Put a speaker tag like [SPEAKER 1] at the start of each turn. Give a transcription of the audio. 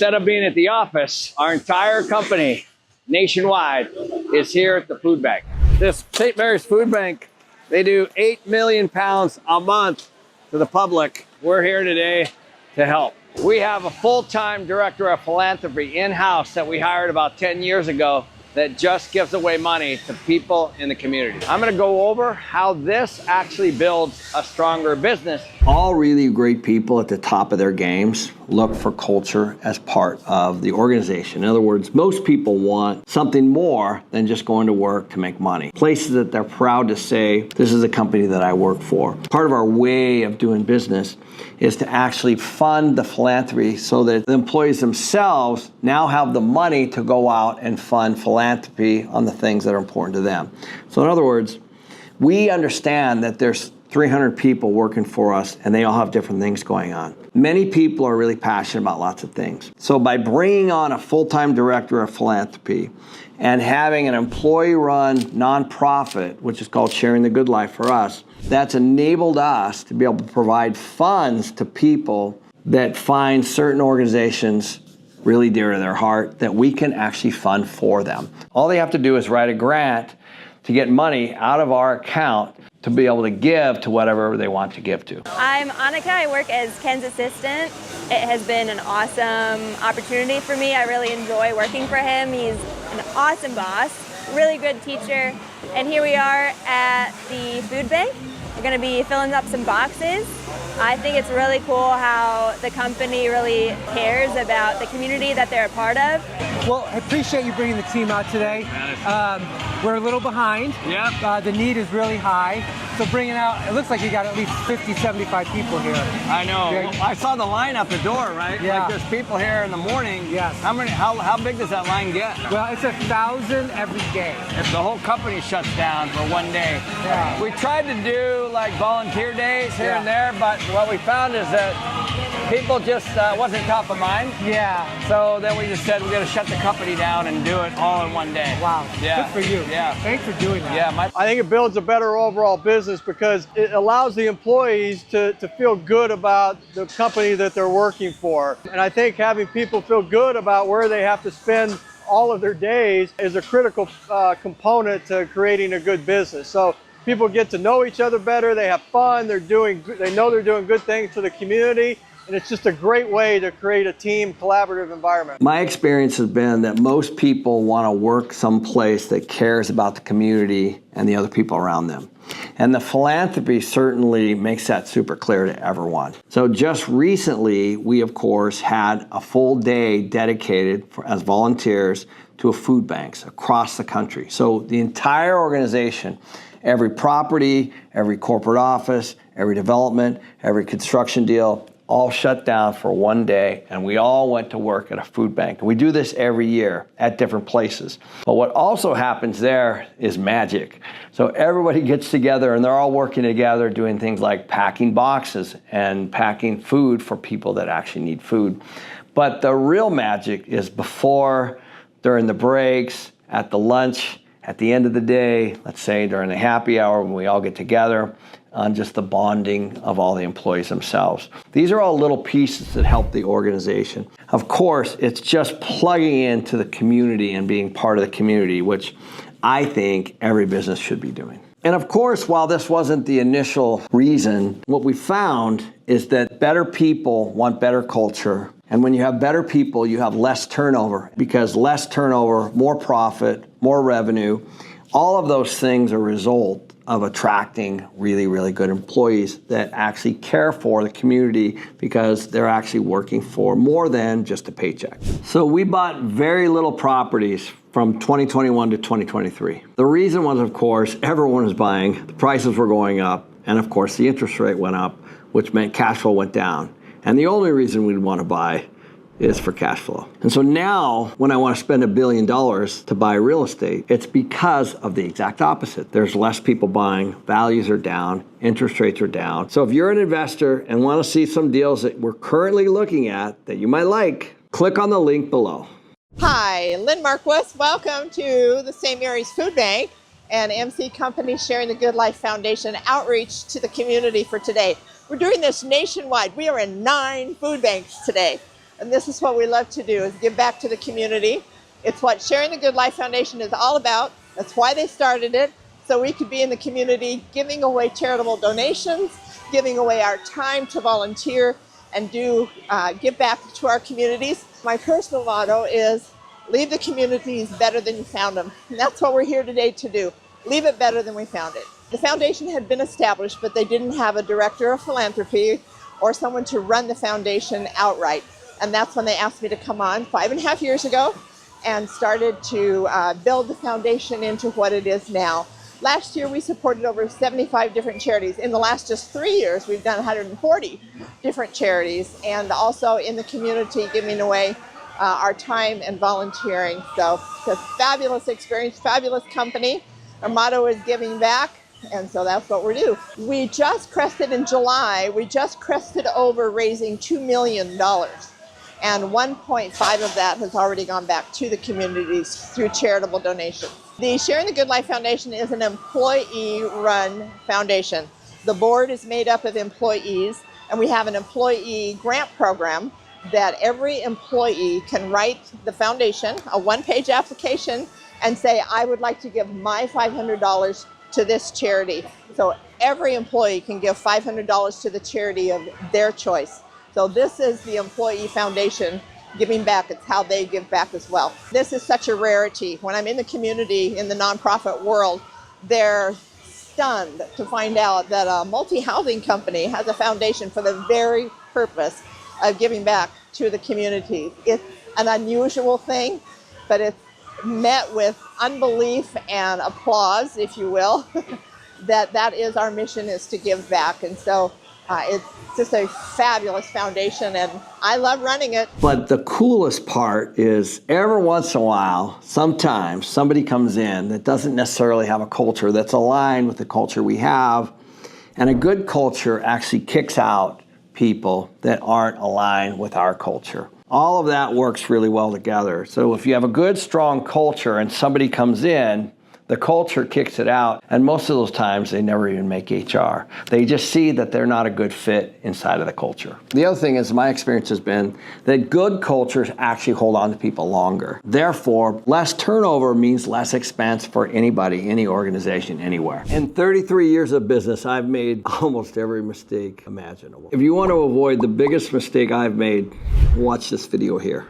[SPEAKER 1] instead of being at the office, our entire company nationwide is here at the food bank. This St. Mary's Food Bank, they do 8 million pounds a month to the public. We're here today to help. We have a full-time director of philanthropy in-house that we hired about 10 years ago that just gives away money to people in the community. I'm gonna go over how this actually builds a stronger business.
[SPEAKER 2] All really great people at the top of their games look for culture as part of the organization. In other words, most people want something more than just going to work to make money. Places that they're proud to say, this is a company that I work for. Part of our way of doing business is to actually fund the philanthropy so that the employees themselves now have the money to go out and fund philanthropy on the things that are important to them. So in other words, we understand that there's 300 people working for us and they all have different things going on. Many people are really passionate about lots of things. So by bringing on a full-time director of philanthropy and having an employee-run nonprofit, which is called Sharing the Good Life for us, that's enabled us to be able to provide funds to people that find certain organizations really dear to their heart that we can actually fund for them. All they have to do is write a grant to get money out of our account to be able to give to whatever they want to give to.
[SPEAKER 3] I'm Annika. I work as Ken's assistant. It has been an awesome opportunity for me. I really enjoy working for him. He's an awesome boss, really good teacher. And here we are at the food bank. We're going to be filling up some boxes. I think it's really cool how the company really cares about the community that they're a part of.
[SPEAKER 4] Well, I appreciate you bringing the team out today. We're a little behind.
[SPEAKER 1] Yep.
[SPEAKER 4] The need is really high. So bringing out, it looks like you got at least 50, 75 people here.
[SPEAKER 1] I know.
[SPEAKER 4] Yeah.
[SPEAKER 1] Well, I saw the line at the door, right?
[SPEAKER 4] Yeah.
[SPEAKER 1] Like there's people here in the morning.
[SPEAKER 4] Yes.
[SPEAKER 1] How big does that line get?
[SPEAKER 4] Well, it's 1,000 every day.
[SPEAKER 1] If the whole company shuts down for one day.
[SPEAKER 4] Yeah.
[SPEAKER 1] We tried to do like volunteer days here and there, but what we found is that people just wasn't top of mind.
[SPEAKER 4] Yeah.
[SPEAKER 1] So then we just said we're going to shut the company down and do it all in one day.
[SPEAKER 4] Wow.
[SPEAKER 1] Yeah.
[SPEAKER 4] Good for you.
[SPEAKER 1] Yeah.
[SPEAKER 4] Thanks for doing that.
[SPEAKER 1] Yeah.
[SPEAKER 5] I think it builds a better overall business because it allows the employees to feel good about the company that they're working for. And I think having people feel good about where they have to spend all of their days is a critical component to creating a good business. So people get to know each other better, they have fun, they know they're doing good things for the community, and it's just a great way to create a team collaborative environment.
[SPEAKER 2] My experience has been that most people want to work someplace that cares about the community and the other people around them. And the philanthropy certainly makes that super clear to everyone. So just recently, we of course had a full day dedicated as volunteers to food banks across the country. So the entire organization, every property, every corporate office, every development, every construction deal, all shut down for one day, and we all went to work at a food bank. And we do this every year at different places. But what also happens there is magic. So everybody gets together and they're all working together doing things like packing boxes and packing food for people that actually need food. But the real magic is before, during the breaks, at the lunch, at the end of the day, let's say during the happy hour when we all get together, on just the bonding of all the employees themselves. These are all little pieces that help the organization. Of course, it's just plugging into the community and being part of the community, which I think every business should be doing. And of course, while this wasn't the initial reason, what we found is that better people want better culture. And when you have better people, you have less turnover, because less turnover, more profit, more revenue, all of those things are a result of attracting really, really good employees that actually care for the community because they're actually working for more than just a paycheck. So we bought very little properties from 2021 to 2023. The reason was, of course, everyone was buying, the prices were going up, and of course the interest rate went up, which meant cash flow went down. And the only reason we'd want to buy is for cash flow. And so now, when I want to spend $1 billion to buy real estate, it's because of the exact opposite. There's less people buying, values are down, interest rates are down. So if you're an investor and want to see some deals that we're currently looking at that you might like, click on the link below.
[SPEAKER 6] Hi, Lynn Marquis. Welcome to the St. Mary's Food Bank and MC Company Sharing the Good Life Foundation outreach to the community for today. We're doing this nationwide. We are in 9 food banks today. And this is what we love to do, is give back to the community. It's what Sharing the Good Life Foundation is all about. That's why they started it, so we could be in the community giving away charitable donations, giving away our time to volunteer and give back to our communities. My personal motto is leave the communities better than you found them. And that's what we're here today to do. Leave it better than we found it. The foundation had been established, but they didn't have a director of philanthropy or someone to run the foundation outright. And that's when they asked me to come on 5.5 years ago and started to build the foundation into what it is now. Last year, we supported over 75 different charities. In the last just 3 years, we've done 140 different charities, and also in the community giving away our time and volunteering. So it's a fabulous experience, fabulous company. Our motto is giving back, and so that's what we do. We just crested in July, we just crested over raising $2 million. And 1.5 of that has already gone back to the communities through charitable donations. The Sharing the Good Life Foundation is an employee-run foundation. The board is made up of employees, and we have an employee grant program that every employee can write the foundation, a one-page application, and say, I would like to give my $500 to this charity. So every employee can give $500 to the charity of their choice. So this is the employee foundation giving back. It's how they give back as well. This is such a rarity. When I'm in the community, in the nonprofit world, they're stunned to find out that a multi-housing company has a foundation for the very purpose of giving back to the community. It's an unusual thing, but it's met with unbelief and applause, if you will, that is our mission, is to give back. And so it's just a fabulous foundation, and I love running it.
[SPEAKER 2] But the coolest part is every once in a while, sometimes somebody comes in that doesn't necessarily have a culture that's aligned with the culture we have, and a good culture actually kicks out people that aren't aligned with our culture. All of that works really well together. So if you have a good, strong culture and somebody comes in, the culture kicks it out, and most of those times they never even make HR. They just see that they're not a good fit inside of the culture. The other thing is, my experience has been that good cultures actually hold on to people longer. Therefore, less turnover means less expense for anybody, any organization, anywhere. In 33 years of business, I've made almost every mistake imaginable. If you want to avoid the biggest mistake I've made, watch this video here.